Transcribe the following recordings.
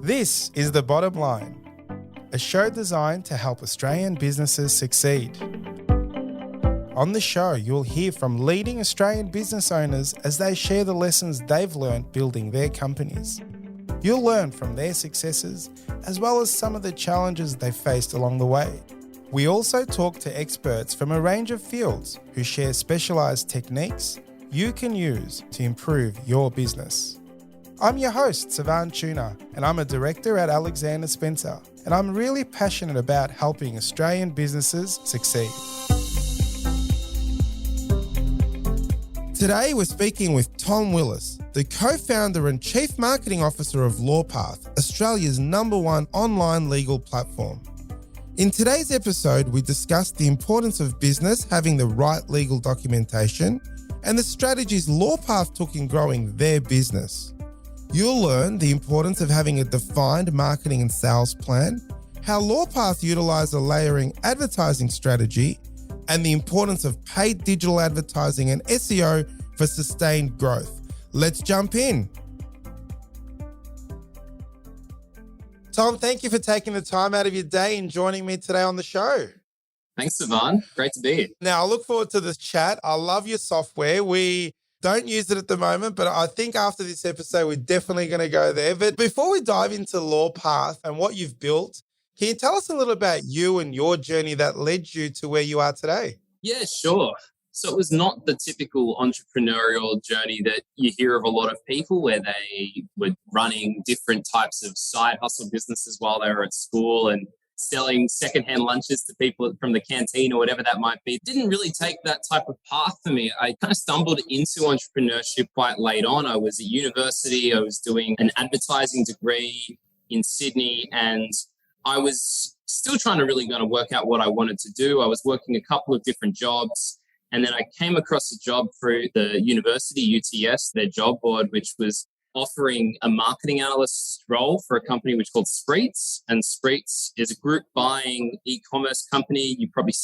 This is The Bottom Line, a show designed to help Australian businesses succeed. On the show, you'll hear from leading Australian business owners as they share the lessons they've learned building their companies. You'll learn from their successes as well as some of the challenges they've faced along the way. We also talk to experts from a range of fields who share specialised techniques you can use to improve your business. I'm your host, Savan Tuna, and I'm a director at Alexander Spencer, and I'm really passionate about helping Australian businesses succeed. Today we're speaking with Tom Willis, the co-founder and chief marketing officer of Lawpath, Australia's #1 online legal platform. In today's episode, we discuss the importance of business having the right legal documentation and the strategies Lawpath took in growing their business. You'll learn the importance of having a defined marketing and sales plan, how Lawpath utilised a layering advertising strategy, and the importance of paid digital advertising and SEO for sustained growth. Let's jump in. Tom, thank you for taking the time out of your day and joining me today on the show. Thanks, Savan. Great to be here. Now, I look forward to this chat. I love your software. We don't use it at the moment, but I think after this episode, we're definitely going to go there. But before we dive into Lawpath and what you've built, can you tell us a little about you and your journey that led you to where you are today? Yeah, sure. So it was not the typical entrepreneurial journey that you hear of a lot of people where they were running different types of side hustle businesses while they were at school and selling secondhand lunches to people from the canteen or whatever that might be. It didn't really take that type of path for me. I kind of stumbled into entrepreneurship quite late on. I was at university. I was doing an advertising degree in Sydney, and I was still trying to really kind of work out what I wanted to do. I was working a couple of different jobs, and then I came across a job through the university, UTS, their job board, which was offering a marketing analyst role for a company which is called Spreets. And Spreets is a group buying e-commerce company. You probably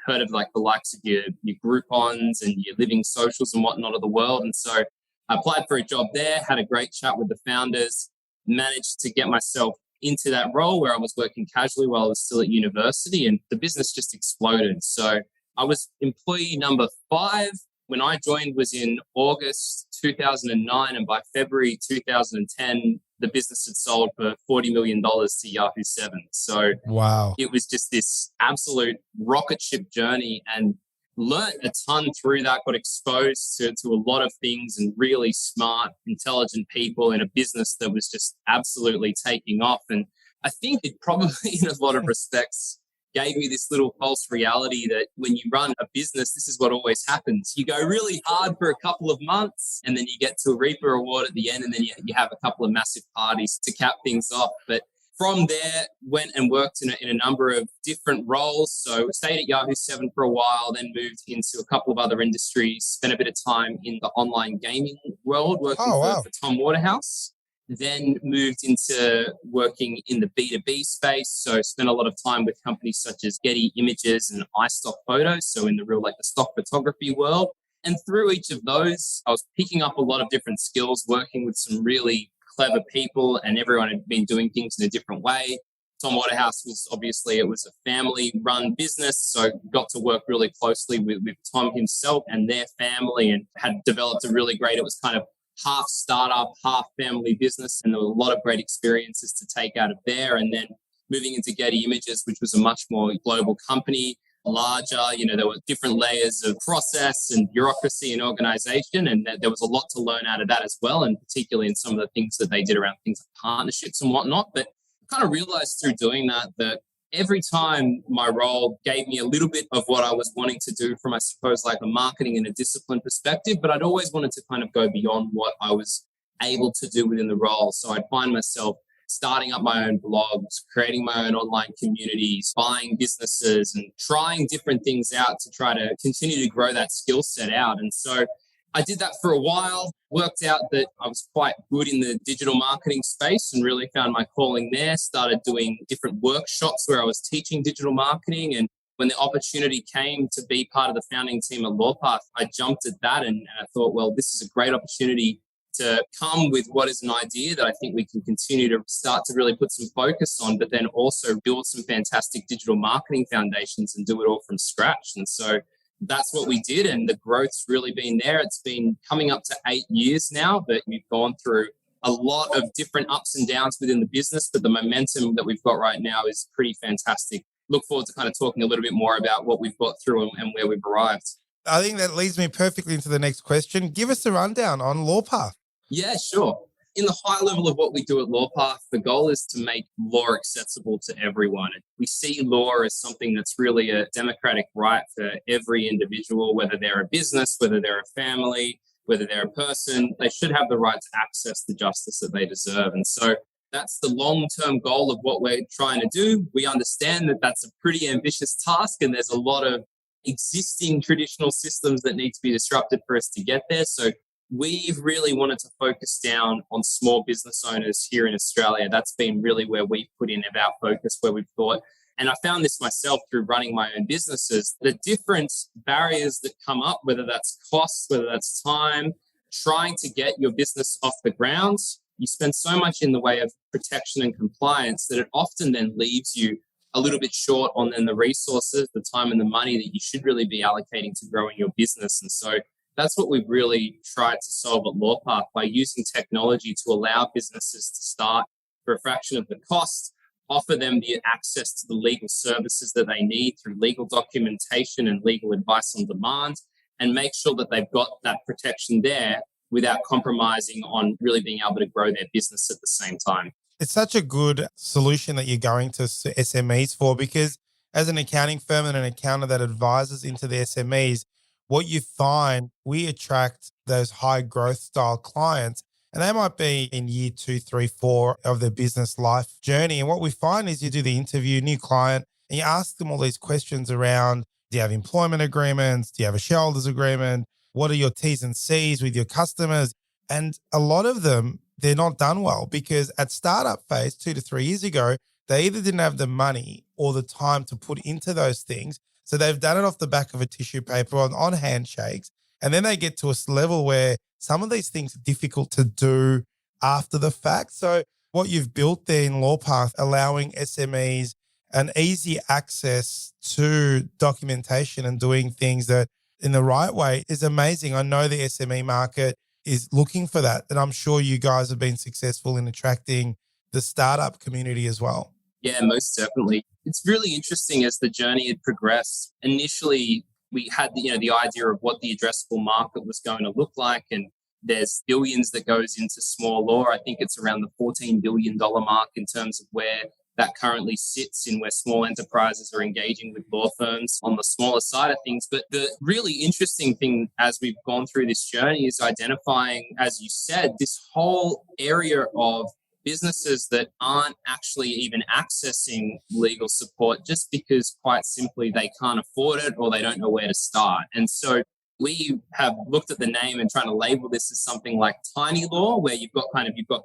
heard of like the likes of your Groupons and your Living Socials and whatnot of the world. And so I applied for a job there, had a great chat with the founders, managed to get myself into that role where I was working casually while I was still at university, and the business just exploded. So I was employee number 5. When I joined was in August 2009, and by February 2010, the business had sold for $40 million to Yahoo 7. So wow, it was just this absolute rocket ship journey, and learned a ton through that, got exposed to a lot of things and really smart, intelligent people in a business that was just absolutely taking off. And I think it probably, in a lot of respects, gave me this little false reality that when you run a business, this is what always happens. You go really hard for a couple of months and then you get to reap a reward at the end, and then you have a couple of massive parties to cap things off. But from there, went and worked in a number of different roles. So stayed at Yahoo 7 for a while, then moved into a couple of other industries, spent a bit of time in the online gaming world working for Tom Waterhouse. Then moved into working in the B2B space. So spent a lot of time with companies such as Getty Images and iStock Photos. So in the the stock photography world. And through each of those, I was picking up a lot of different skills, working with some really clever people, and everyone had been doing things in a different way. Tom Waterhouse was it was a family-run business, so got to work really closely with Tom himself and their family, and had developed a really great, it was kind of half startup, half family business, and there were a lot of great experiences to take out of there. And then moving into Getty Images, which was a much more global company, larger, there were different layers of process and bureaucracy and organization, and there was a lot to learn out of that as well, and particularly in some of the things that they did around things like partnerships and whatnot. But I kind of realized through doing that every time my role gave me a little bit of what I was wanting to do from, I suppose, like a marketing and a discipline perspective, but I'd always wanted to kind of go beyond what I was able to do within the role. So I'd find myself starting up my own blogs, creating my own online communities, buying businesses, and trying different things out to try to continue to grow that skill set out. And so I did that for a while, worked out that I was quite good in the digital marketing space and really found my calling there, started doing different workshops where I was teaching digital marketing. And when the opportunity came to be part of the founding team at Lawpath, I jumped at that and I thought, well, this is a great opportunity to come with what is an idea that I think we can continue to start to really put some focus on, but then also build some fantastic digital marketing foundations and do it all from scratch. And so that's what we did. And the growth's really been there. It's been coming up to 8 years now, but we've gone through a lot of different ups and downs within the business, but the momentum that we've got right now is pretty fantastic. Look forward to kind of talking a little bit more about what we've got through and where we've arrived. I think that leads me perfectly into the next question. Give us a rundown on Lawpath. Yeah, sure. In the high level of what we do at Lawpath, the goal is to make law accessible to everyone. We see law as something that's really a democratic right for every individual, whether they're a business, whether they're a family, whether they're a person. They should have the right to access the justice that they deserve. And so that's the long-term goal of what we're trying to do. We understand that that's a pretty ambitious task, and there's a lot of existing traditional systems that need to be disrupted for us to get there. So we've really wanted to focus down on small business owners here in Australia. That's been really where we've put in our focus, where we've thought, and I found this myself through running my own businesses, the different barriers that come up, whether that's costs, whether that's time, trying to get your business off the ground. You spend so much in the way of protection and compliance that it often then leaves you a little bit short on then the resources, the time and the money that you should really be allocating to growing your business. And so that's what we've really tried to solve at Lawpath by using technology to allow businesses to start for a fraction of the cost, offer them the access to the legal services that they need through legal documentation and legal advice on demand, and make sure that they've got that protection there without compromising on really being able to grow their business at the same time. It's such a good solution that you're going to SMEs for, because as an accounting firm and an accountant that advises into the SMEs, what you find, we attract those high growth style clients, and they might be in year 2, 3, 4 of their business life journey. And what we find is you do the interview, new client, and you ask them all these questions around, do you have employment agreements? Do you have a shareholders agreement? What are your T's and C's with your customers? And a lot of them, they're not done well, because at startup phase 2 to 3 years ago, they either didn't have the money or the time to put into those things. So they've done it off the back of a tissue paper on handshakes. And then they get to a level where some of these things are difficult to do after the fact. So what you've built there in Lawpath, allowing SMEs an easy access to documentation and doing things that in the right way, is amazing. I know the SME market is looking for that. And I'm sure you guys have been successful in attracting the startup community as well. Yeah, most definitely. It's really interesting as the journey had progressed. Initially, we had the idea of what the addressable market was going to look like, and there's billions that goes into small law. I think it's around the $14 billion mark in terms of where that currently sits in where small enterprises are engaging with law firms on the smaller side of things. But the really interesting thing as we've gone through this journey is identifying, as you said, this whole area of businesses that aren't actually even accessing legal support just because quite simply they can't afford it or they don't know where to start. And so we have looked at the name and trying to label this as something like tiny law, where you've got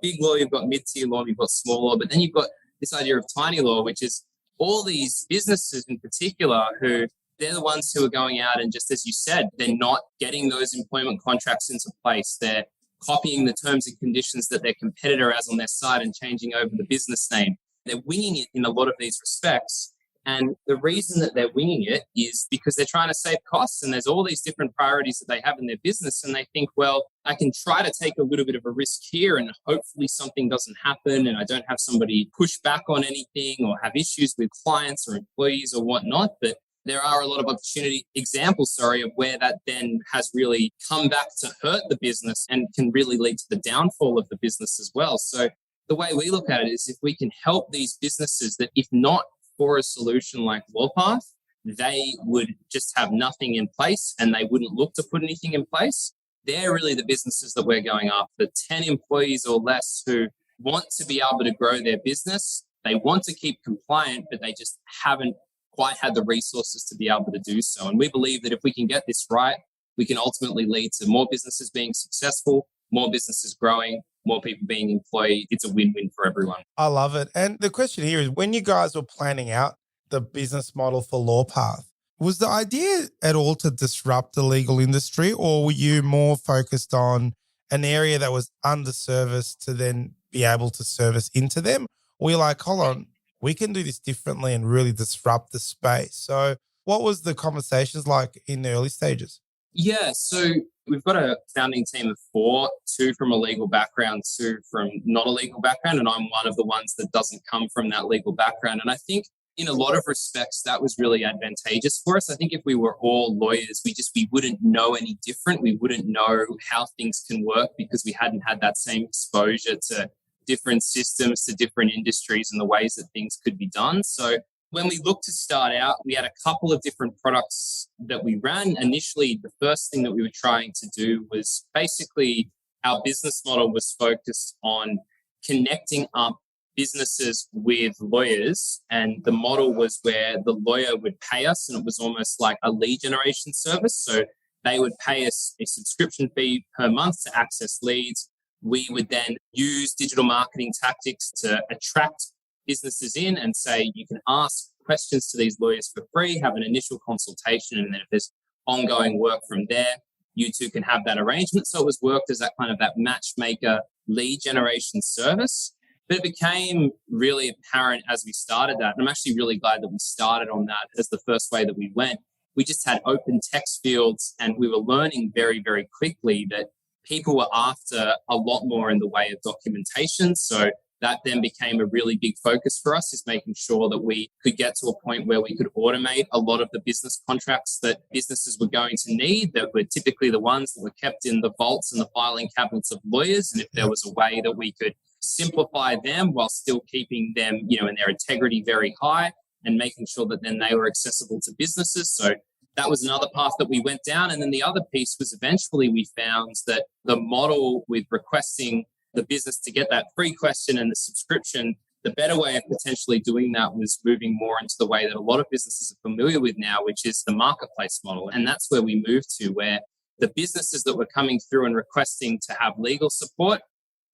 big law, you've got mid-tier law, you've got small law, but then you've got this idea of tiny law, which is all these businesses in particular who they're the ones who are going out and, just as you said, they're not getting those employment contracts into place. They're copying the terms and conditions that their competitor has on their site and changing over the business name. They're winging it in a lot of these respects. And the reason that they're winging it is because they're trying to save costs, and there's all these different priorities that they have in their business. And they think, well, I can try to take a little bit of a risk here and hopefully something doesn't happen and I don't have somebody push back on anything or have issues with clients or employees or whatnot. But there are a lot of examples of where that then has really come back to hurt the business and can really lead to the downfall of the business as well. So the way we look at it is, if we can help these businesses that, if not for a solution like Lawpath, they would just have nothing in place and they wouldn't look to put anything in place. They're really the businesses that we're going after, 10 employees or less who want to be able to grow their business. They want to keep compliant, but they just haven't quite had the resources to be able to do so. And we believe that if we can get this right, we can ultimately lead to more businesses being successful, more businesses growing, more people being employed. It's a win-win for everyone. I love it. And the question here is, when you guys were planning out the business model for Lawpath, was the idea at all to disrupt the legal industry, or were you more focused on an area that was underserviced to then be able to service into them? Or you're like, hold on, we can do this differently and really disrupt the space. So what was the conversations like in the early stages? Yeah, so we've got a founding team of four, two from a legal background, two from not a legal background, and I'm one of the ones that doesn't come from that legal background. And I think in a lot of respects, that was really advantageous for us. I think if we were all lawyers, we wouldn't know any different. We wouldn't know how things can work because we hadn't had that same exposure to different systems, to different industries and the ways that things could be done. So when we looked to start out, we had a couple of different products that we ran. Initially, the first thing that we were trying to do was basically our business model was focused on connecting up businesses with lawyers. And the model was where the lawyer would pay us, and it was almost like a lead generation service. So they would pay us a subscription fee per month to access leads. We would then use digital marketing tactics to attract businesses in and say, you can ask questions to these lawyers for free, have an initial consultation, and then if there's ongoing work from there, you two can have that arrangement. So it was worked as that kind of that matchmaker lead generation service. But it became really apparent as we started that. And I'm actually really glad that we started on that as the first way that we went. We just had open text fields, and we were learning very, very quickly that people were after a lot more in the way of documentation. So that then became a really big focus for us, is making sure that we could get to a point where we could automate a lot of the business contracts that businesses were going to need, that were typically the ones that were kept in the vaults and the filing cabinets of lawyers. And if there was a way that we could simplify them while still keeping them, in their integrity very high and making sure that then they were accessible to businesses. So that was another path that we went down. And then the other piece was eventually we found that the model with requesting the business to get that free question and the subscription, the better way of potentially doing that was moving more into the way that a lot of businesses are familiar with now, which is the marketplace model. And that's where we moved to, where the businesses that were coming through and requesting to have legal support,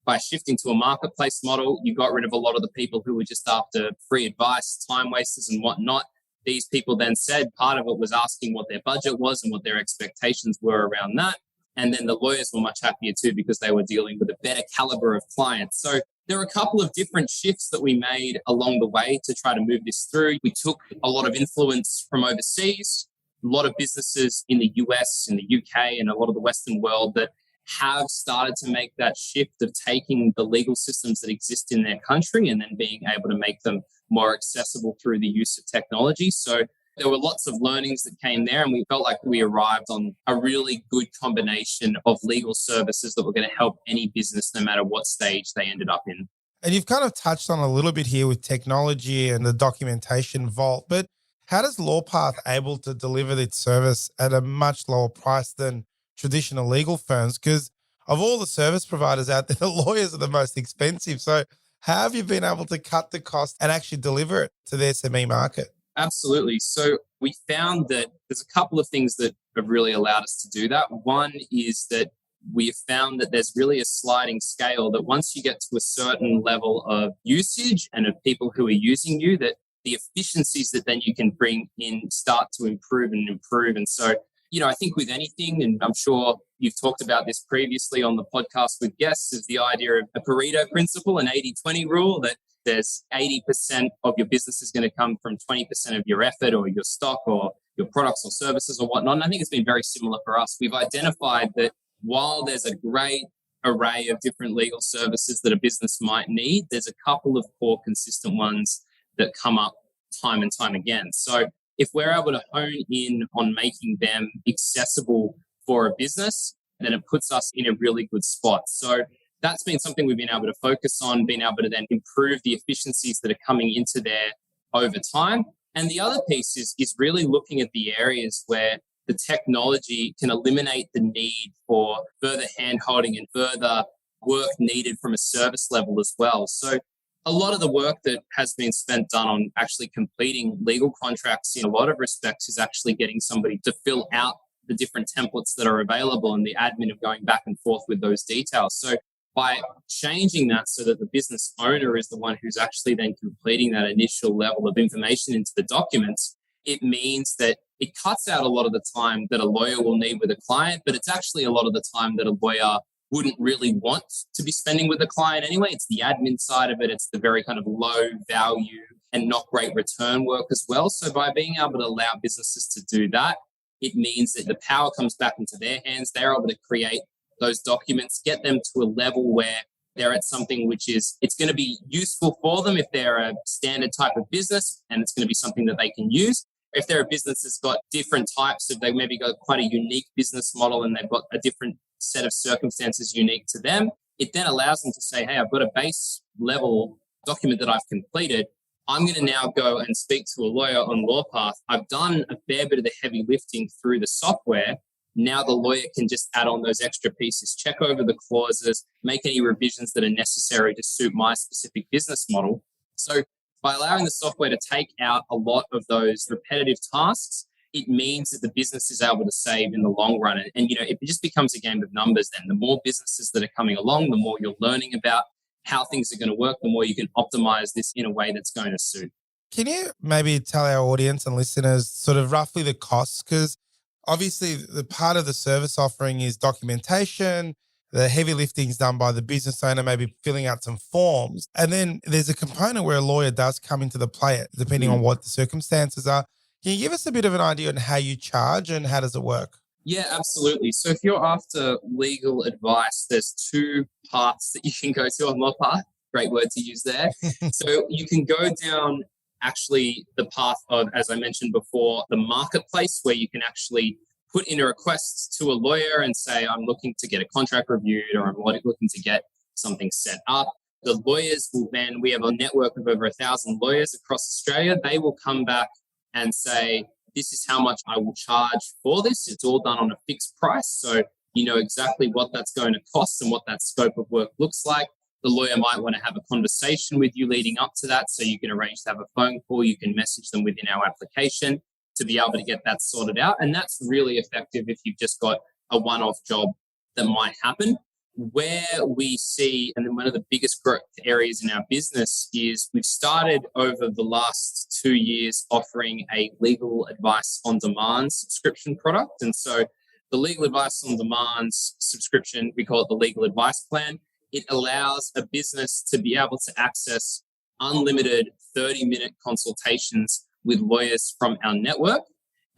by shifting to a marketplace model, you got rid of a lot of the people who were just after free advice, time wasters and whatnot. These people then said part of it was asking what their budget was and what their expectations were around that. And then the lawyers were much happier too, because they were dealing with a better caliber of clients. So there are a couple of different shifts that we made along the way to try to move this through. We took a lot of influence from overseas, a lot of businesses in the US, in the UK, and a lot of the Western world that have started to make that shift of taking the legal systems that exist in their country and then being able to make them more accessible through the use of technology. So there were lots of learnings that came there, and we felt like we arrived on a really good combination of legal services that were going to help any business no matter what stage they ended up in. And you've kind of touched on a little bit here with technology and the documentation vault, but how does Lawpath able to deliver its service at a much lower price than traditional legal firms? Because of all the service providers out there, the lawyers are the most expensive. So how have you been able to cut the cost and actually deliver it to the SME market? Absolutely. So we found that there's a couple of things that have really allowed us to do that. One is that we have found that there's really a sliding scale, that once you get to a certain level of usage and of people who are using you, that the efficiencies that then you can bring in start to improve and improve. And so, I think with anything, and I'm sure you've talked about this previously on the podcast with guests, is the idea of a Pareto principle, an 80-20 rule, that there's 80% of your business is going to come from 20% of your effort or your stock or your products or services or whatnot. And I think it's been very similar for us. We've identified that while there's a great array of different legal services that a business might need, there's a couple of core consistent ones that come up time and time again. So if we're able to hone in on making them accessible for a business, then it puts us in a really good spot. So that's been something we've been able to focus on, being able to then improve the efficiencies that are coming into there over time. And the other piece is really looking at the areas where the technology can eliminate the need for further hand-holding and further work needed from a service level as well. So a lot of the work that has been done on actually completing legal contracts in a lot of respects is actually getting somebody to fill out the different templates that are available and the admin of going back and forth with those details. So by changing that so that the business owner is the one who's actually then completing that initial level of information into the documents, it means that it cuts out a lot of the time that a lawyer will need with a client, but it's actually a lot of the time that a lawyer wouldn't really want to be spending with the client anyway. It's the admin side of it. It's the very kind of low value and not great return work as well. So by being able to allow businesses to do that, it means that the power comes back into their hands. They're able to create those documents, get them to a level where they're at something which is, it's going to be useful for them if they're a standard type of business, and it's going to be something that they can use. If they're a business that's got different types of, they maybe got quite a unique business model and they've got a different set of circumstances unique to them, it then allows them to say, hey, I've got a base level document that I've completed. I'm going to now go and speak to a lawyer on Lawpath. I've done a fair bit of the heavy lifting through the software. Now the lawyer can just add on those extra pieces, check over the clauses, make any revisions that are necessary to suit my specific business model. So by allowing the software to take out a lot of those repetitive tasks, it means that the business is able to save in the long run. And it just becomes a game of numbers then. The more businesses that are coming along, the more you're learning about how things are going to work, the more you can optimize this in a way that's going to suit. Can you maybe tell our audience and listeners sort of roughly the costs? Because obviously the part of the service offering is documentation. The heavy lifting is done by the business owner, maybe filling out some forms. And then there's a component where a lawyer does come into the play, depending on what the circumstances are. Can you give us a bit of an idea on how you charge and how does it work? Yeah, absolutely. So if you're after legal advice, there's two paths that you can go to on Lawpath. Great word to use there. So you can go down actually the path of, as I mentioned before, the marketplace, where you can actually put in a request to a lawyer and say, I'm looking to get a contract reviewed, or I'm looking to get something set up. The lawyers will then, we have a network of over 1,000 lawyers across Australia. They will come back and say, this is how much I will charge for this. It's all done on a fixed price. So you know exactly what that's going to cost and what that scope of work looks like. The lawyer might want to have a conversation with you leading up to that. So you can arrange to have a phone call. You can message them within our application to be able to get that sorted out. And that's really effective if you've just got a one-off job that might happen. Where we see, and then one of the biggest growth areas in our business is we've started over the last 2 years offering a legal advice on demand subscription product. And so the legal advice on demand subscription, we call it the legal advice plan. It allows a business to be able to access unlimited 30-minute consultations with lawyers from our network.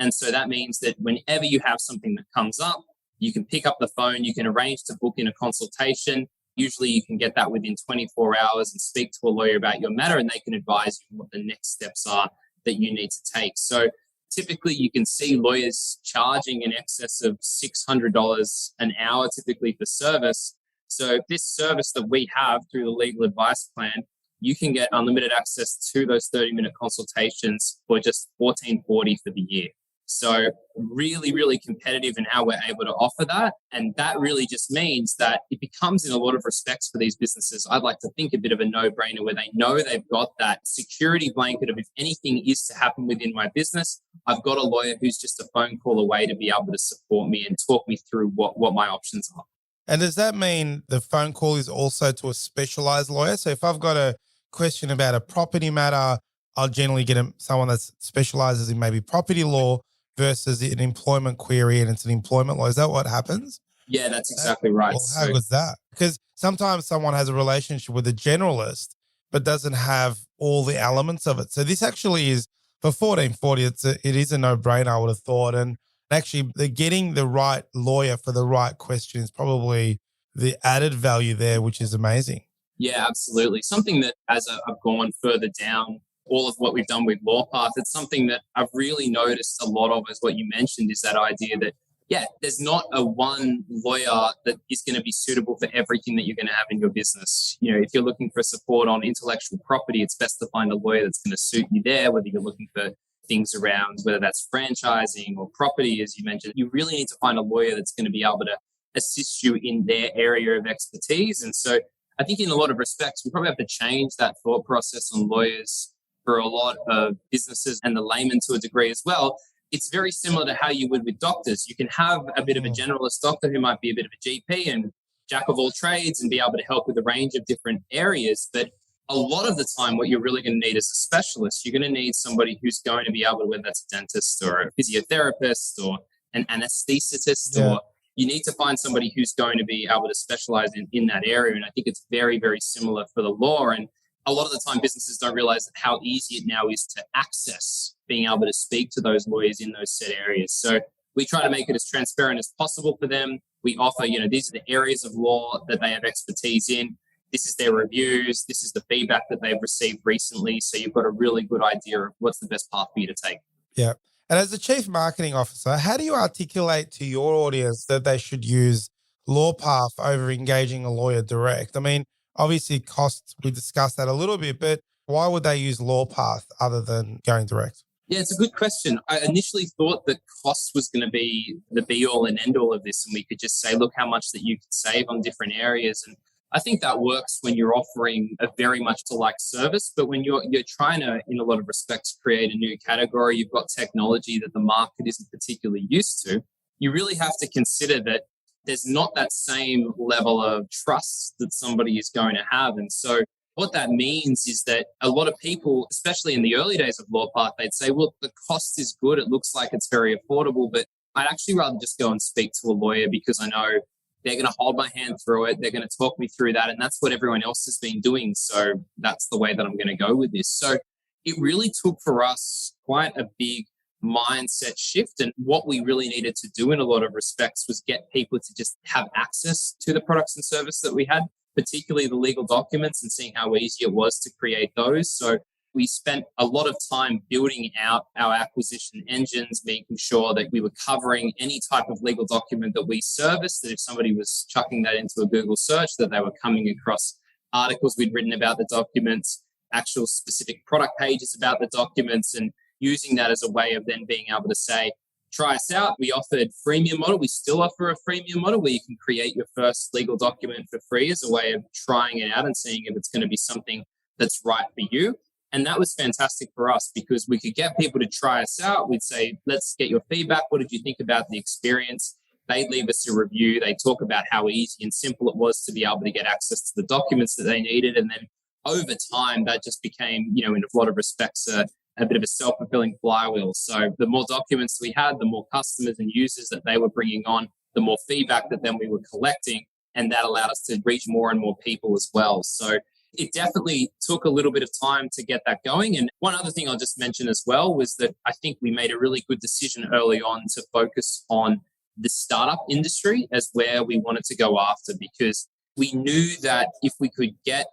And so that means that whenever you have something that comes up, you can pick up the phone, you can arrange to book in a consultation. Usually you can get that within 24 hours and speak to a lawyer about your matter, and they can advise you what the next steps are that you need to take. So typically you can see lawyers charging in excess of $600 an hour typically for service. So this service that we have through the legal advice plan, you can get unlimited access to those 30-minute consultations for just $14.40 for the year. So really, really competitive in how we're able to offer that. And that really just means that it becomes, in a lot of respects for these businesses, I'd like to think a bit of a no-brainer, where they know they've got that security blanket of, if anything is to happen within my business, I've got a lawyer who's just a phone call away to be able to support me and talk me through what my options are. And does that mean the phone call is also to a specialized lawyer? So if I've got a question about a property matter, I'll generally get someone that specializes in maybe property law versus an employment query, and it's an employment law. Is that what happens? Yeah, that's exactly right. Well, how good's that? Because sometimes someone has a relationship with a generalist but doesn't have all the elements of it. So this actually is, for $14.40, it is a no-brainer, I would have thought. And actually, getting the right lawyer for the right question is probably the added value there, which is amazing. Yeah, absolutely. Something that, as I've gone further down all of what we've done with Lawpath, it's something that I've really noticed a lot of, is what you mentioned, is that idea that, yeah, there's not a one lawyer that is going to be suitable for everything that you're going to have in your business. You know, if you're looking for support on intellectual property, it's best to find a lawyer that's going to suit you there, whether you're looking for things around, whether that's franchising or property, as you mentioned. You really need to find a lawyer that's going to be able to assist you in their area of expertise. And so I think in a lot of respects, we probably have to change that thought process on lawyers for a lot of businesses and the layman to a degree as well. It's very similar to how you would with doctors. You can have a bit of a generalist doctor who might be a bit of a GP and jack of all trades and be able to help with a range of different areas. But a lot of the time, what you're really going to need is a specialist. You're going to need somebody who's going to be able to, whether that's a dentist or a physiotherapist or an anesthetist or you need to find somebody who's going to be able to specialize in that area. And I think it's very, very similar for the law. And a lot of the time businesses don't realize how easy it now is to access being able to speak to those lawyers in those set areas. So we try to make it as transparent as possible for them. We offer, these are the areas of law that they have expertise in. This is their reviews. This is the feedback that they've received recently. So you've got a really good idea of what's the best path for you to take. Yeah. And as a chief marketing officer, how do you articulate to your audience that they should use Lawpath over engaging a lawyer direct? I mean, obviously costs, we discussed that a little bit, but why would they use Lawpath other than going direct? Yeah, it's a good question. I initially thought that cost was going to be the be all and end all of this. And we could just say, look how much that you could save on different areas. And I think that works when you're offering a very much to like service. But when you're trying to, in a lot of respects, create a new category, you've got technology that the market isn't particularly used to, you really have to consider that there's not that same level of trust that somebody is going to have. And so what that means is that a lot of people, especially in the early days of Lawpath, they'd say, well, the cost is good. It looks like it's very affordable, but I'd actually rather just go and speak to a lawyer because I know they're going to hold my hand through it. They're going to talk me through that. And that's what everyone else has been doing. So that's the way that I'm going to go with this. So it really took for us quite a big mindset shift. And what we really needed to do in a lot of respects was get people to just have access to the products and service that we had, particularly the legal documents, and seeing how easy it was to create those. So we spent a lot of time building out our acquisition engines, making sure that we were covering any type of legal document that we service, that if somebody was chucking that into a Google search, that they were coming across articles we'd written about the documents, actual specific product pages about the documents, and using that as a way of then being able to say, try us out. We offered freemium model. We still offer a freemium model where you can create your first legal document for free as a way of trying it out and seeing if it's going to be something that's right for you. And that was fantastic for us because we could get people to try us out. We'd say, let's get your feedback. What did you think about the experience? They'd leave us a review. They talk about how easy and simple it was to be able to get access to the documents that they needed. And then over time, that just became, in a lot of respects, a bit of a self-fulfilling flywheel. So the more documents we had, the more customers and users that they were bringing on, the more feedback that then we were collecting. And that allowed us to reach more and more people as well. So it definitely took a little bit of time to get that going. And one other thing I'll just mention as well was that I think we made a really good decision early on to focus on the startup industry as where we wanted to go after, because we knew that if we could get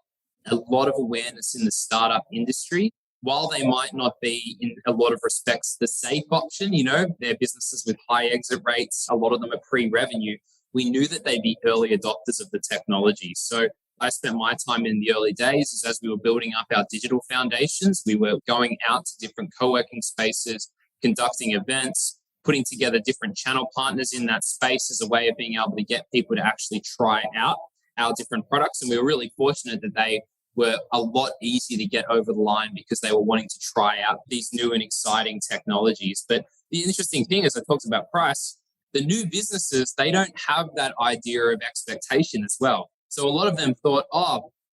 a lot of awareness in the startup industry, while they might not be in a lot of respects the safe option, they're businesses with high exit rates, a lot of them are pre-revenue, we knew that they'd be early adopters of the technology. So I spent my time in the early days as we were building up our digital foundations. We were going out to different co-working spaces, conducting events, putting together different channel partners in that space as a way of being able to get people to actually try out our different products. And we were really fortunate that they were a lot easier to get over the line because they were wanting to try out these new and exciting technologies. But the interesting thing is, I talked about price, the new businesses, they don't have that idea of expectation as well. So a lot of them thought,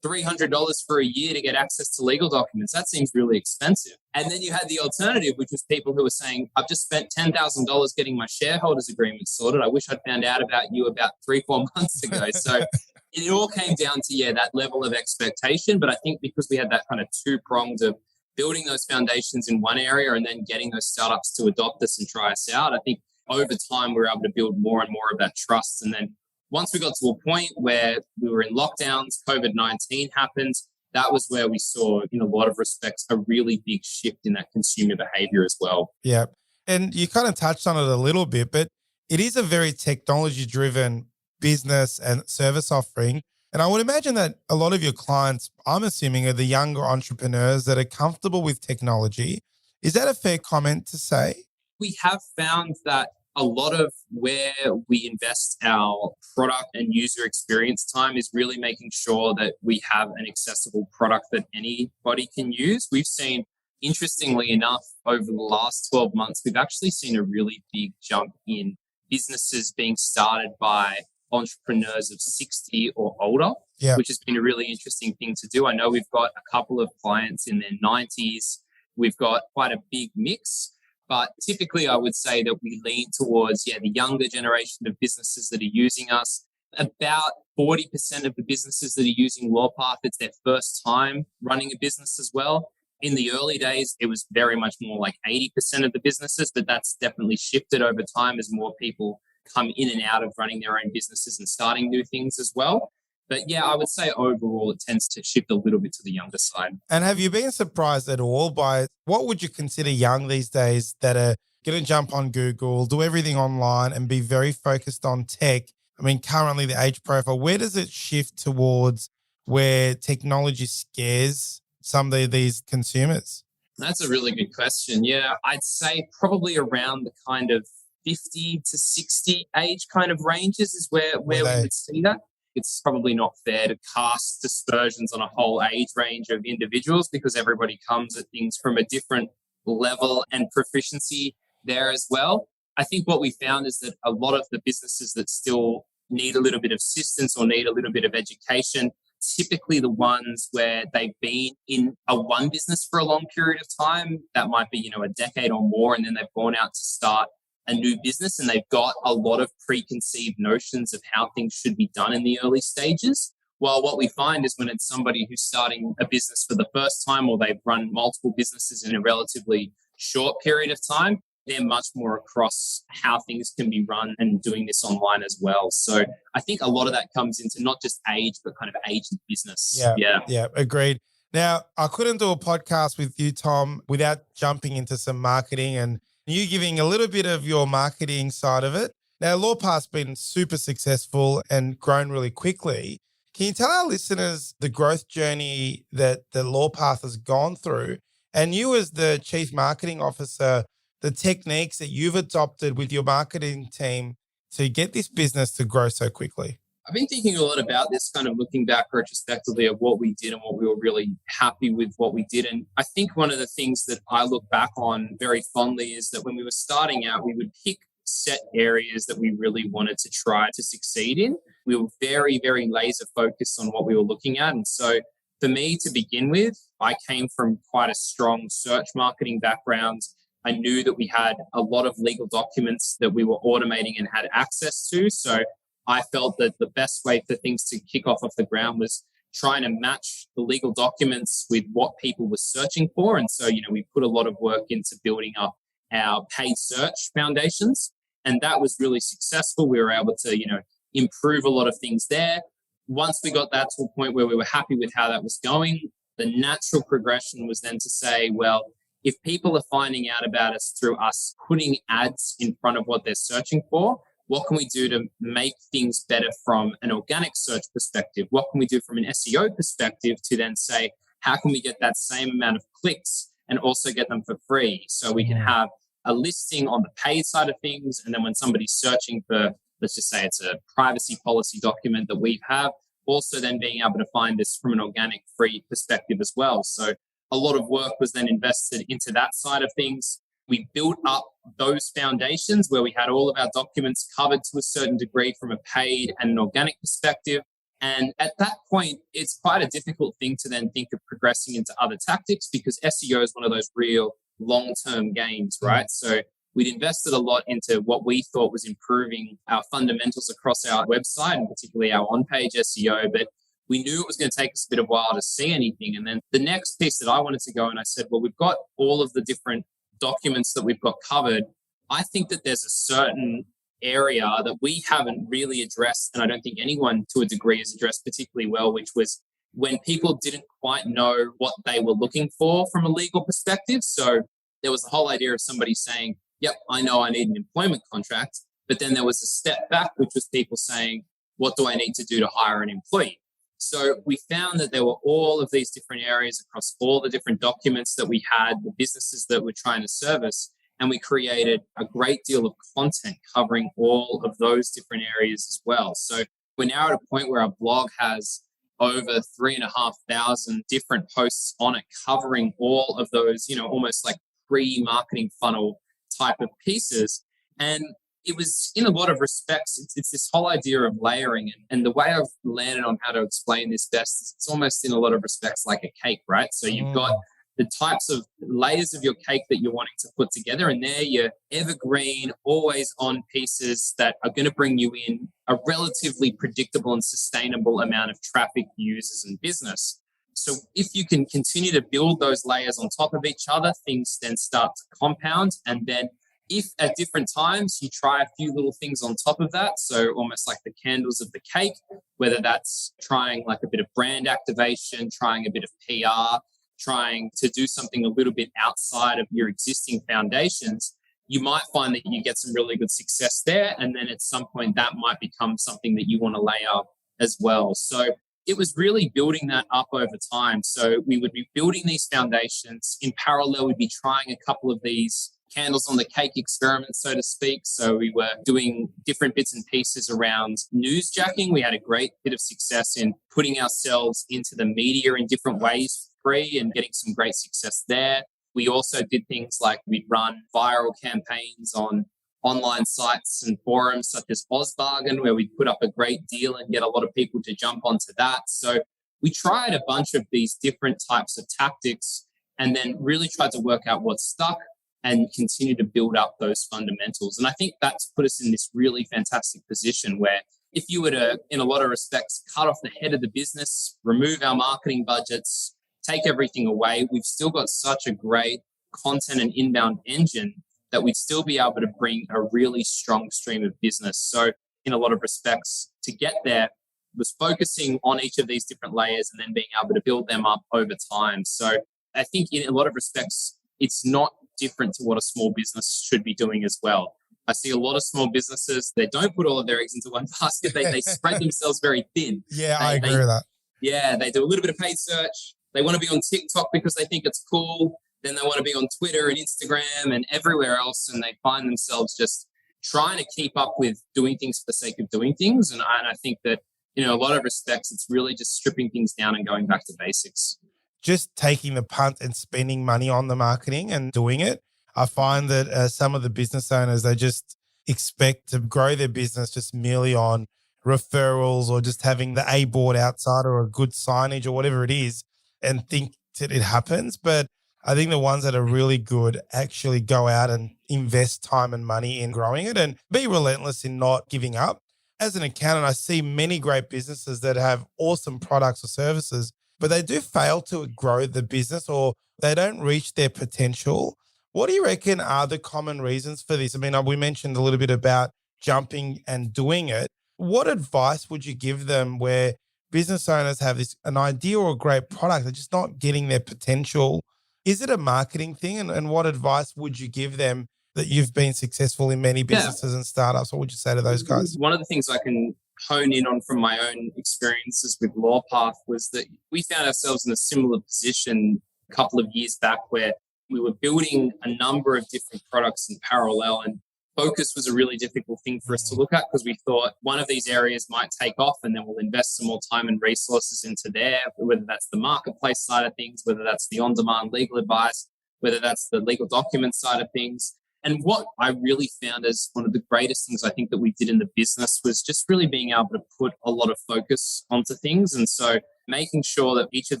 $300 for a year to get access to legal documents, that seems really expensive. And then you had the alternative, which was people who were saying, I've just spent $10,000 getting my shareholders agreement sorted. I wish I'd found out about you about 3-4 months ago. So it all came down to, that level of expectation. But I think because we had that kind of two-pronged of building those foundations in one area and then getting those startups to adopt us and try us out, I think over time we were able to build more and more of that trust. And then once we got to a point where we were in lockdowns, COVID-19 happened, that was where we saw, in a lot of respects, a really big shift in that consumer behavior as well. Yeah. And you kind of touched on it a little bit, but it is a very technology-driven business and service offering. And I would imagine that a lot of your clients, I'm assuming, are the younger entrepreneurs that are comfortable with technology. Is that a fair comment to say? We have found that a lot of where we invest our product and user experience time is really making sure that we have an accessible product that anybody can use. We've seen, interestingly enough, over the last 12 months, we've actually seen a really big jump in businesses being started by entrepreneurs of 60 or older, which has been a really interesting thing to do. I know we've got a couple of clients in their 90s. We've got quite a big mix. But typically I would say that we lean towards, the younger generation of businesses that are using us. About 40% of the businesses that are using Lawpath, it's their first time running a business as well. In the early days, it was very much more like 80% of the businesses, but that's definitely shifted over time as more people come in and out of running their own businesses and starting new things as well. But yeah, I would say overall it tends to shift a little bit to the younger side. And have you been surprised at all by what would you consider young these days that are going to jump on Google, do everything online and be very focused on tech? I mean, currently the age profile, where does it shift towards where technology scares some of these consumers? That's a really good question. Yeah, I'd say probably around the kind of 50 to 60 age kind of ranges is where we would see that. It's probably not fair to cast dispersions on a whole age range of individuals because everybody comes at things from a different level and proficiency there as well. I think what we found is that a lot of the businesses that still need a little bit of assistance or need a little bit of education, typically the ones where they've been in one business for a long period of time, that might be, a decade or more, and then they've gone out to start a new business and they've got a lot of preconceived notions of how things should be done in the early stages. Well, what we find is when it's somebody who's starting a business for the first time or they've run multiple businesses in a relatively short period of time, they're much more across how things can be run and doing this online as well. So I think a lot of that comes into not just age, but kind of age of business. Yeah, agreed. Now, I couldn't do a podcast with you, Tom, without jumping into some marketing and you giving a little bit of your marketing side of it. Now, Lawpath's been super successful and grown really quickly. Can you tell our listeners the growth journey that the Lawpath has gone through? And you as the Chief Marketing Officer, the techniques that you've adopted with your marketing team to get this business to grow so quickly? I've been thinking a lot about this, kind of looking back retrospectively at what we did and what we were really happy with what we did. And I think one of the things that I look back on very fondly is that when we were starting out, we would pick set areas that we really wanted to try to succeed in. We were very, very laser focused on what we were looking at. And so for me to begin with, I came from quite a strong search marketing background. I knew that we had a lot of legal documents that we were automating and had access to. So I felt that the best way for things to kick off the ground was trying to match the legal documents with what people were searching for. And so, we put a lot of work into building up our paid search foundations. And that was really successful. We were able to, improve a lot of things there. Once we got that to a point where we were happy with how that was going, the natural progression was then to say, well, if people are finding out about us through us putting ads in front of what they're searching for, what can we do to make things better from an organic search perspective? What can we do from an SEO perspective to then say, how can we get that same amount of clicks and also get them for free? So we can have a listing on the paid side of things. And then when somebody's searching for, let's just say it's a privacy policy document that we have, also then being able to find this from an organic free perspective as well. So a lot of work was then invested into that side of things. We built up those foundations where we had all of our documents covered to a certain degree from a paid and an organic perspective. And at that point, it's quite a difficult thing to then think of progressing into other tactics because SEO is one of those real long-term games, right? So we'd invested a lot into what we thought was improving our fundamentals across our website and particularly our on-page SEO. But we knew it was going to take us a bit of a while to see anything. And then the next piece that I wanted to go and I said, well, we've got all of the different documents that we've got covered. I think that there's a certain area that we haven't really addressed, and I don't think anyone to a degree has addressed particularly well, which was when people didn't quite know what they were looking for from a legal perspective. So there was the whole idea of somebody saying, yep, I know I need an employment contract. But then there was a step back, which was people saying, what do I need to do to hire an employee? So we found that there were all of these different areas across all the different documents that we had, the businesses that we're trying to service, and we created a great deal of content covering all of those different areas as well. So we're now at a point where our blog has over 3,500 different posts on it covering all of those, almost like pre-marketing funnel type of pieces. And it was, in a lot of respects, it's this whole idea of layering. And the way I've landed on how to explain this best is it's almost in a lot of respects like a cake, right? So you've got the types of layers of your cake that you're wanting to put together. And they're your evergreen, always on pieces that are going to bring you in a relatively predictable and sustainable amount of traffic, users, and business. So if you can continue to build those layers on top of each other, things then start to compound. And then if at different times you try a few little things on top of that, so almost like the candles of the cake, whether that's trying like a bit of brand activation, trying a bit of PR, trying to do something a little bit outside of your existing foundations, you might find that you get some really good success there. And then at some point that might become something that you want to layer as well. So it was really building that up over time. So we would be building these foundations. In parallel, we'd be trying a couple of these candles on the cake experiments, so to speak. So we were doing different bits and pieces around newsjacking. We had a great bit of success in putting ourselves into the media in different ways free and getting some great success there. We also did things like we'd run viral campaigns on online sites and forums such as OzBargain, where we'd put up a great deal and get a lot of people to jump onto that. So we tried a bunch of these different types of tactics and then really tried to work out what stuck and continue to build up those fundamentals. And I think that's put us in this really fantastic position where if you were to, in a lot of respects, cut off the head of the business, remove our marketing budgets, take everything away, we've still got such a great content and inbound engine that we'd still be able to bring a really strong stream of business. So in a lot of respects, to get there was focusing on each of these different layers and then being able to build them up over time. So I think in a lot of respects, it's not different to what a small business should be doing as well. I see a lot of small businesses, they don't put all of their eggs into one basket. They spread themselves very thin. Yeah, I agree with that. Yeah, they do a little bit of paid search. They want to be on TikTok because they think it's cool. Then they want to be on Twitter and Instagram and everywhere else. And they find themselves just trying to keep up with doing things for the sake of doing things. And I think that, in a lot of respects, it's really just stripping things down and going back to basics. Just taking the punt and spending money on the marketing and doing it. I find that some of the business owners, they just expect to grow their business just merely on referrals or just having the A board outside or a good signage or whatever it is and think that it happens. But I think the ones that are really good actually go out and invest time and money in growing it and be relentless in not giving up. As an accountant, I see many great businesses that have awesome products or services, but they do fail to grow the business or they don't reach their potential. What do you reckon are the common reasons for this? I mean, we mentioned a little bit about jumping and doing it. What advice would you give them where business owners have an idea or a great product, they're just not getting their potential? Is it a marketing thing? And what advice would you give them that you've been successful in many businesses and startups? What would you say to those guys? One of the things I can hone in on from my own experiences with Lawpath was that we found ourselves in a similar position a couple of years back where we were building a number of different products in parallel, and focus was a really difficult thing for us to look at because we thought one of these areas might take off and then we'll invest some more time and resources into there, whether that's the marketplace side of things, whether that's the on-demand legal advice, whether that's the legal document side of things. And what I really found as one of the greatest things I think that we did in the business was just really being able to put a lot of focus onto things. And so making sure that each of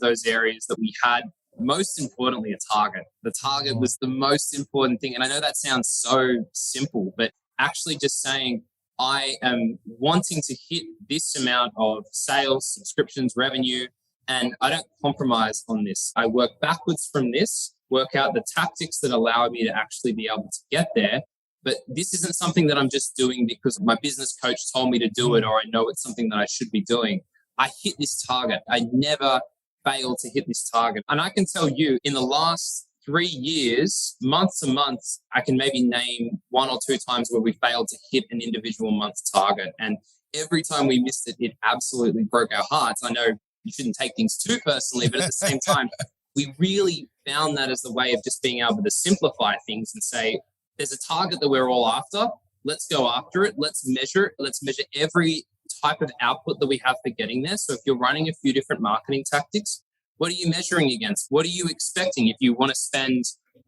those areas that we had, most importantly, a target. The target was the most important thing. And I know that sounds so simple, but actually just saying, I am wanting to hit this amount of sales, subscriptions, revenue, and I don't compromise on this. I work backwards from this, work out the tactics that allow me to actually be able to get there. But this isn't something that I'm just doing because my business coach told me to do it or I know it's something that I should be doing. I hit this target. I never fail to hit this target. And I can tell you in the last 3 years, month to month, I can maybe name 1 or 2 times where we failed to hit an individual month target. And every time we missed it, it absolutely broke our hearts. I know you shouldn't take things too personally, but at the same time, we really found that as the way of just being able to simplify things and say, there's a target that we're all after. Let's go after it. Let's measure it. Let's measure every type of output that we have for getting there. So if you're running a few different marketing tactics, what are you measuring against? What are you expecting? If you want to spend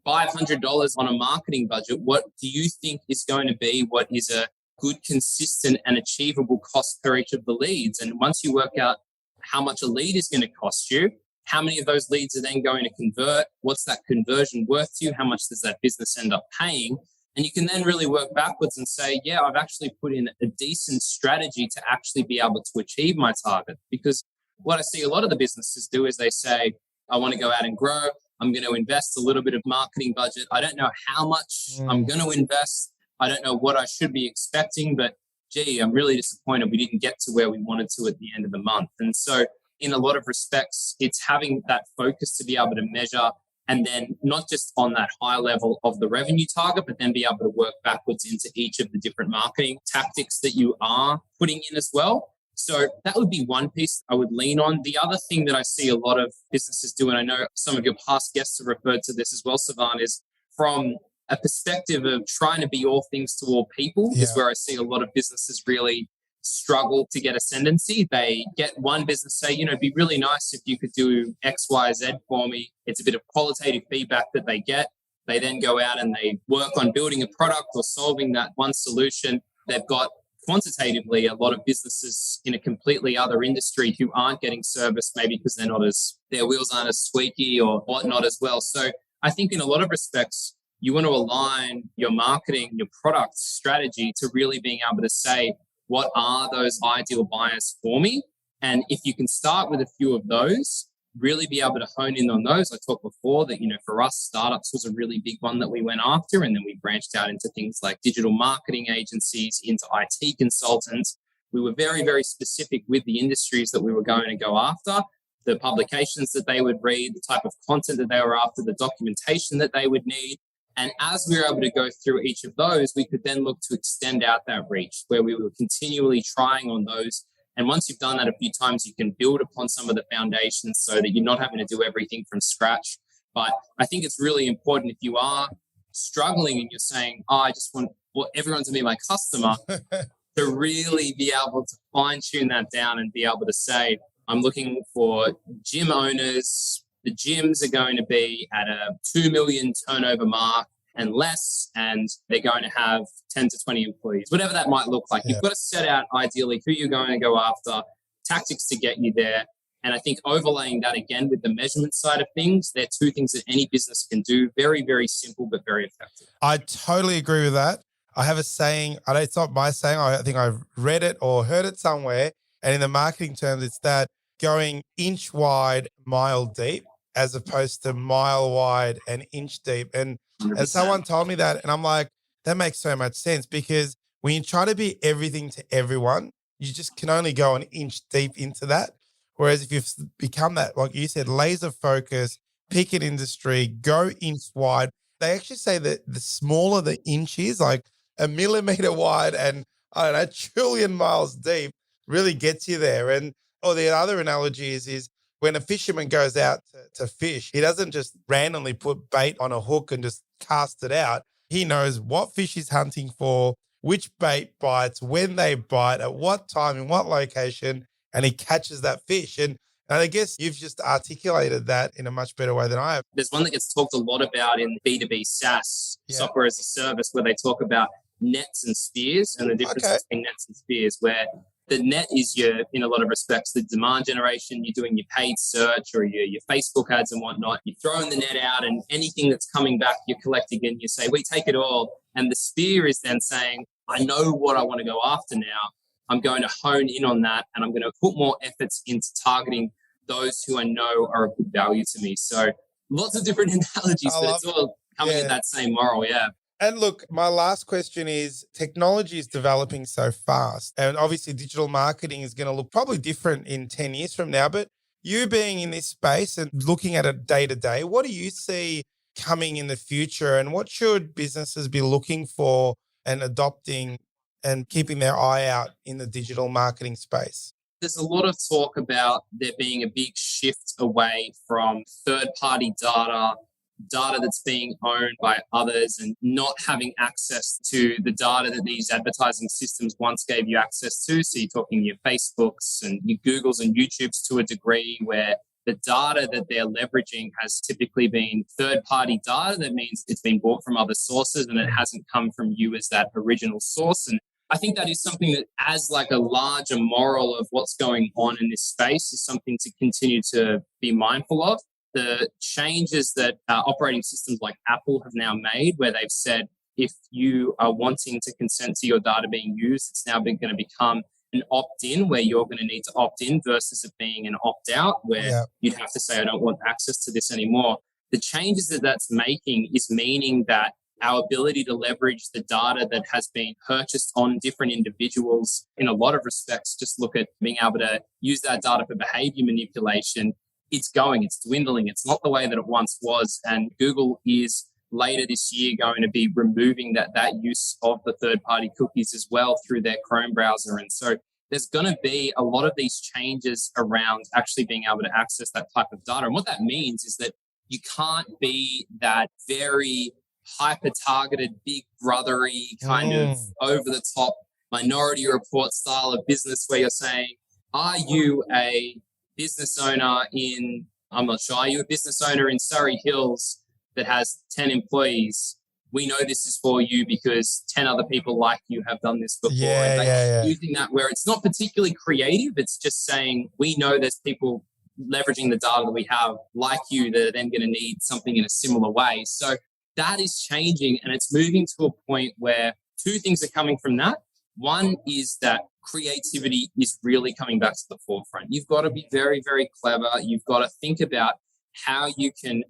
$500 on a marketing budget, what do you think is going to be what is a good, consistent and achievable cost per each of the leads? And once you work out how much a lead is going to cost you, How many of those leads are then going to convert? What's that conversion worth to you? How much does that business end up paying? And you can then really work backwards and say, yeah, I've actually put in a decent strategy to actually be able to achieve my target. Because what I see a lot of the businesses do is they say, I want to go out and grow. I'm going to invest a little bit of marketing budget. I don't know how much I'm going to invest. I don't know what I should be expecting, but gee, I'm really disappointed we didn't get to where we wanted to at the end of the month. And so in a lot of respects, it's having that focus to be able to measure, and then not just on that high level of the revenue target, but then be able to work backwards into each of the different marketing tactics that you are putting in as well. So that would be one piece I would lean on. The other thing that I see a lot of businesses do, and I know some of your past guests have referred to this as well, Savan, is from a perspective of trying to be all things to all people, is where I see a lot of businesses really struggle to get ascendancy. They get one business say, it'd be really nice if you could do X, Y, Z for me. It's a bit of qualitative feedback that they get. They then go out and they work on building a product or solving that one solution. They've got quantitatively a lot of businesses in a completely other industry who aren't getting service, maybe because their wheels aren't as squeaky or whatnot as well. So I think in a lot of respects, you want to align your marketing, your product strategy to really being able to say, what are those ideal buyers for me? And if you can start with a few of those, really be able to hone in on those. I talked before that, for us, startups was a really big one that we went after. And then we branched out into things like digital marketing agencies, into IT consultants. We were very, very specific with the industries that we were going to go after, the publications that they would read, the type of content that they were after, the documentation that they would need. And as we were able to go through each of those, we could then look to extend out that reach where we were continually trying on those. And once you've done that a few times, you can build upon some of the foundations so that you're not having to do everything from scratch. But I think it's really important if you are struggling and you're saying, I just want everyone to be my customer, to really be able to fine tune that down and be able to say, I'm looking for gym owners. The gyms are going to be at a 2 million turnover mark and less, and they're going to have 10 to 20 employees, whatever that might look like. You've got to set out ideally who you're going to go after, tactics to get you there. And I think overlaying that again with the measurement side of things, they're two things that any business can do. Very, very simple, but very effective. I totally agree with that. I have a saying, it's not my saying, I think I've read it or heard it somewhere. And in the marketing terms, it's that going inch wide, mile deep, as opposed to mile wide and inch deep. And someone told me that, and I'm like, that makes so much sense, because when you try to be everything to everyone, you just can only go an inch deep into that. Whereas if you've become that, like you said, laser focus, pick an industry, go inch wide. They actually say that the smaller the inch is, like a millimeter wide and I don't know, a trillion miles deep, really gets you there. And the other analogy is when a fisherman goes out to fish, he doesn't just randomly put bait on a hook and just cast it out. He knows what fish he's hunting for, which bait bites, when they bite, at what time, in what location, and he catches that fish. And I guess you've just articulated that in a much better way than I have. There's one that gets talked a lot about in B2B SaaS, software as a service, where they talk about nets and spears and the difference between nets and spears, where the net is in a lot of respects, the demand generation. You're doing your paid search or your Facebook ads and whatnot. You're throwing the net out, and anything that's coming back, you're collecting and you say, we take it all. And the spear is then saying, I know what I want to go after now. I'm going to hone in on that, and I'm going to put more efforts into targeting those who I know are of good value to me. So lots of different analogies, but it's all coming at that same moral. Yeah. And look, my last question is, technology is developing so fast, and obviously digital marketing is going to look probably different in 10 years from now, but you being in this space and looking at it day to day, what do you see coming in the future, and what should businesses be looking for and adopting and keeping their eye out in the digital marketing space? There's a lot of talk about there being a big shift away from third-party data that's being owned by others, and not having access to the data that these advertising systems once gave you access to. So you're talking your Facebooks and your Googles and YouTubes to a degree, where the data that they're leveraging has typically been third-party data. That means it's been bought from other sources and it hasn't come from you as that original source. And I think that is something that, as like a larger moral of what's going on in this space, is something to continue to be mindful of. The changes that operating systems like Apple have now made, where they've said if you are wanting to consent to your data being used, it's now going to become an opt-in where you're going to need to opt in versus it being an opt-out where you'd have to say, I don't want access to this anymore. The changes that that's making is meaning that our ability to leverage the data that has been purchased on different individuals in a lot of respects, just look at being able to use that data for behavior manipulation. It's dwindling. It's not the way that it once was. And Google is later this year going to be removing that use of the third-party cookies as well through their Chrome browser. And so there's going to be a lot of these changes around actually being able to access that type of data. And what that means is that you can't be that very hyper-targeted, big brothery kind of over-the-top Minority Report style of business where you're saying, are you a business owner in, I'm not sure, are you a business owner in Surrey Hills that has 10 employees? We know this is for you because 10 other people like you have done this before. Using that where it's not particularly creative, it's just saying, we know there's people leveraging the data that we have like you that are then going to need something in a similar way. So that is changing, and it's moving to a point where two things are coming from that. One is that creativity is really coming back to the forefront. You've got to be very, very clever. You've got to think about how you can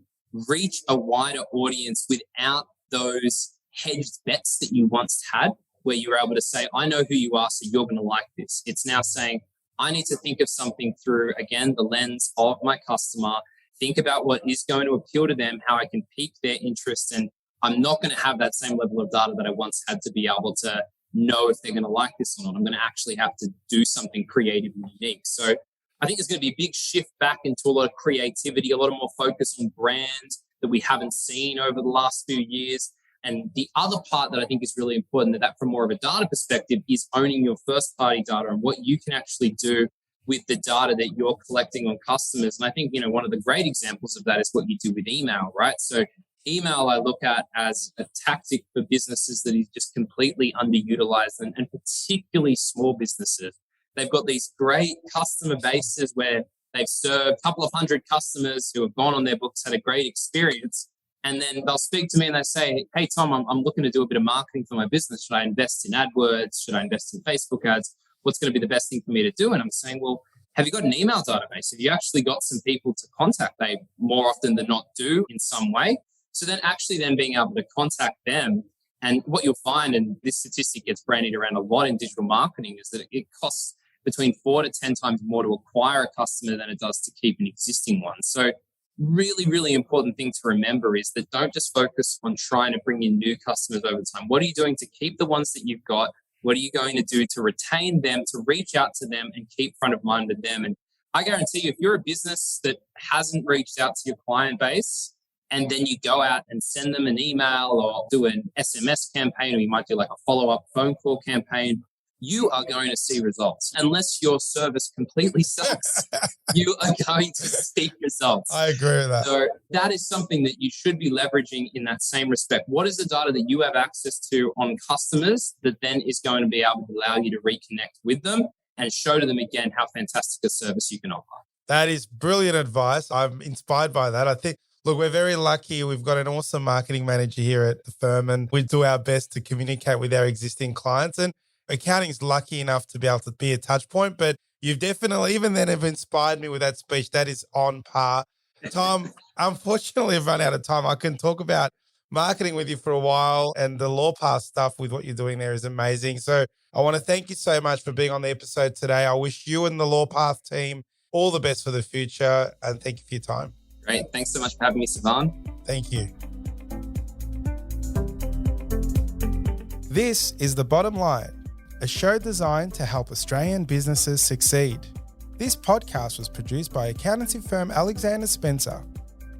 reach a wider audience without those hedged bets that you once had, where you were able to say, I know who you are, so you're going to like this. It's now saying, I need to think of something through, again, the lens of my customer, think about what is going to appeal to them, how I can pique their interest. And I'm not going to have that same level of data that I once had to be able to know if they're going to like this or not. I'm going to actually have to do something creative and unique. So I think there's going to be a big shift back into a lot of creativity, a lot of more focus on brand that we haven't seen over the last few years. And the other part that I think is really important, that from more of a data perspective, is owning your first party data and what you can actually do with the data that you're collecting on customers. And I think, one of the great examples of that is what you do with email, right? So email I look at as a tactic for businesses that is just completely underutilized, and particularly small businesses. They've got these great customer bases where they've served a couple of hundred customers who have gone on their books, had a great experience. And then they'll speak to me and they say, hey, Tom, I'm looking to do a bit of marketing for my business. Should I invest in AdWords? Should I invest in Facebook ads? What's going to be the best thing for me to do? And I'm saying, well, have you got an email database? Have you actually got some people to contact? They more often than not do in some way. So then actually then being able to contact them. And what you'll find, and this statistic gets bandied around a lot in digital marketing, is that it costs between 4 to 10 times more to acquire a customer than it does to keep an existing one. So really, really important thing to remember is that don't just focus on trying to bring in new customers over time. What are you doing to keep the ones that you've got? What are you going to do to retain them, to reach out to them and keep front of mind with them? And I guarantee you, if you're a business that hasn't reached out to your client base and then you go out and send them an email or do an SMS campaign, or you might do like a follow-up phone call campaign, you are going to see results. Unless your service completely sucks, you are going to see results. I agree with that. So that is something that you should be leveraging in that same respect. What is the data that you have access to on customers that then is going to be able to allow you to reconnect with them and show to them again how fantastic a service you can offer? That is brilliant advice. I'm inspired by that. I think, look, we're very lucky. We've got an awesome marketing manager here at the firm, and we do our best to communicate with our existing clients. And accounting is lucky enough to be able to be a touch point, but you've definitely, even then, have inspired me with that speech. That is on par. Tom, unfortunately, I've run out of time. I can talk about marketing with you for a while, and the Lawpath stuff with what you're doing there is amazing. So I want to thank you so much for being on the episode today. I wish you and the Lawpath team all the best for the future, and thank you for your time. Great. Thanks so much for having me, Sivan. Thank you. This is The Bottom Line, a show designed to help Australian businesses succeed. This podcast was produced by accountancy firm Alexander Spencer.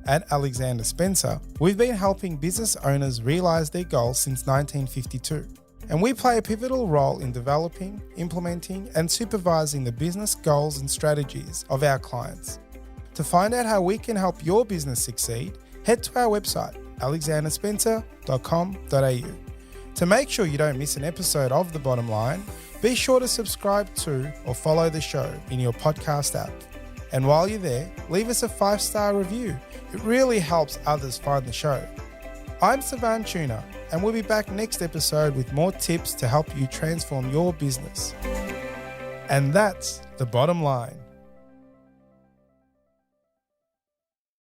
At Alexander Spencer, we've been helping business owners realise their goals since 1952, and we play a pivotal role in developing, implementing, and supervising the business goals and strategies of our clients. To find out how we can help your business succeed, head to our website, alexanderspencer.com.au. To make sure you don't miss an episode of The Bottom Line, be sure to subscribe to or follow the show in your podcast app. And while you're there, leave us a 5-star review. It really helps others find the show. I'm Savan Tuna, and we'll be back next episode with more tips to help you transform your business. And that's The Bottom Line.